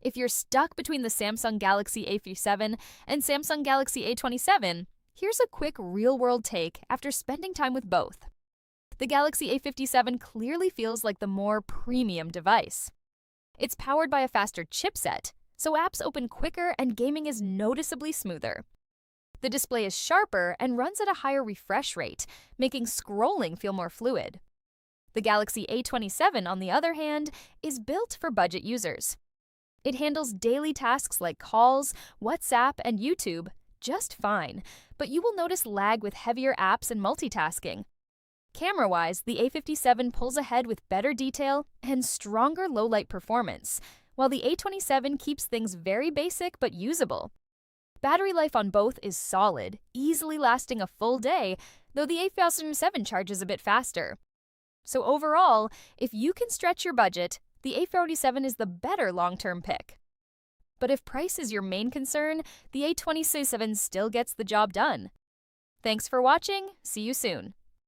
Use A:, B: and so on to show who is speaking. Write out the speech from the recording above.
A: If you're stuck between the Samsung Galaxy A57 and Samsung Galaxy A27, here's a quick real-world take after spending time with both. The Galaxy A57 clearly feels like the more premium device. It's powered by a faster chipset, so apps open quicker and gaming is noticeably smoother. The display is sharper and runs at a higher refresh rate, making scrolling feel more fluid. The Galaxy A27, on the other hand, is built for budget users. It handles daily tasks like calls, WhatsApp, and YouTube just fine, but you will notice lag with heavier apps and multitasking. Camera-wise, the A57 pulls ahead with better detail and stronger low-light performance, while the A27 keeps things very basic but usable. Battery life on both is solid, easily lasting a full day, though the A57 charges a bit faster. So overall, if you can stretch your budget, the A47 is the better long-term pick. But if price is your main concern, the A27 still gets the job done. Thanks for watching. See you soon.